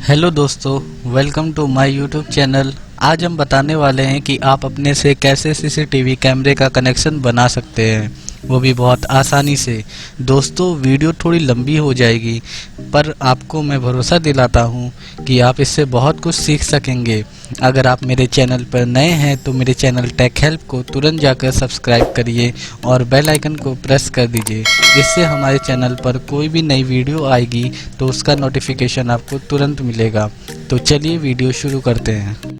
Hello दोस्तों, welcome to my YouTube channel. आज हम बताने वाले हैं कि आप अपने से कैसे सीसीटीवी कैमरे का कनेक्शन बना सकते हैं, वो भी बहुत आसानी से। दोस्तों, वीडियो थोड़ी लंबी हो जाएगी, पर आपको मैं भरोसा दिलाता हूँ कि आप इससे बहुत कुछ सीख सकेंगे। अगर आप मेरे चैनल पर नए हैं तो मेरे चैनल टेक हेल्प को तुरंत जाकर सब्सक्राइब करिए और बेल आइकन को प्रेस कर दीजिए। इससे हमारे चैनल पर कोई भी नई वीडियो आएगी तो उसका नोटिफिकेशन आपको तुरंत मिलेगा। तो चलिए वीडियो शुरू करते हैं।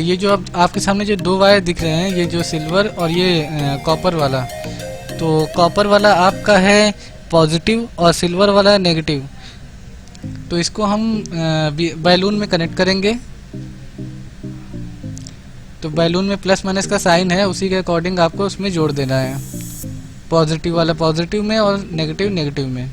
ये जो आपके सामने जो दो वायर दिख रहे हैं, ये जो सिल्वर और ये कॉपर वाला, तो कॉपर वाला आपका है पॉजिटिव और सिल्वर वाला नेगेटिव। तो इसको हम बैलून में कनेक्ट करेंगे। तो बैलून में प्लस माइनस का साइन है, उसी के अकॉर्डिंग आपको उसमें जोड़ देना है। पॉजिटिव वाला पॉजिटिव में और नेगेटिव नेगेटिव में।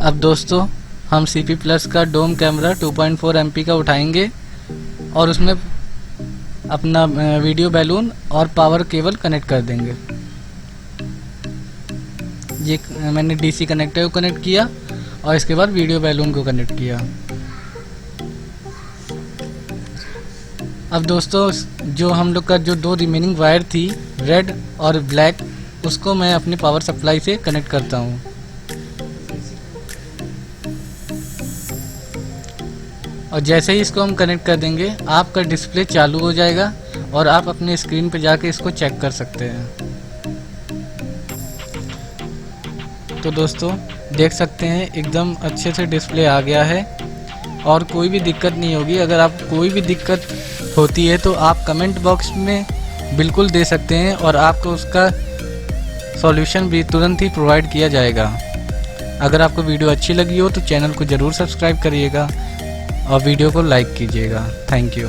अब दोस्तों हम CP प्लस का डोम कैमरा 2.4 MP का उठाएंगे और उसमें अपना वीडियो बैलून और पावर केबल कनेक्ट कर देंगे। ये मैंने DC कनेक्टर को कनेक्ट किया और इसके बाद वीडियो बैलून को कनेक्ट किया। अब दोस्तों जो हम लोग का जो 2 रिमेनिंग वायर थी रेड और ब्लैक, उसको मैं अपने पावर सप्लाई से कनेक्ट करता हूँ। और जैसे ही इसको हम कनेक्ट कर देंगे आपका डिस्प्ले चालू हो जाएगा और आप अपने स्क्रीन पर जाके इसको चेक कर सकते हैं। तो दोस्तों देख सकते हैं एकदम अच्छे से डिस्प्ले आ गया है और कोई भी दिक्कत नहीं होगी। अगर आप कोई भी दिक्कत होती है तो आप कमेंट बॉक्स में बिल्कुल दे सकते हैं और आपको उसका सॉल्यूशन भी तुरंत ही प्रोवाइड किया जाएगा। अगर आपको वीडियो अच्छी लगी हो तो चैनल को ज़रूर सब्सक्राइब करिएगा और वीडियो को लाइक कीजिएगा। Thank you.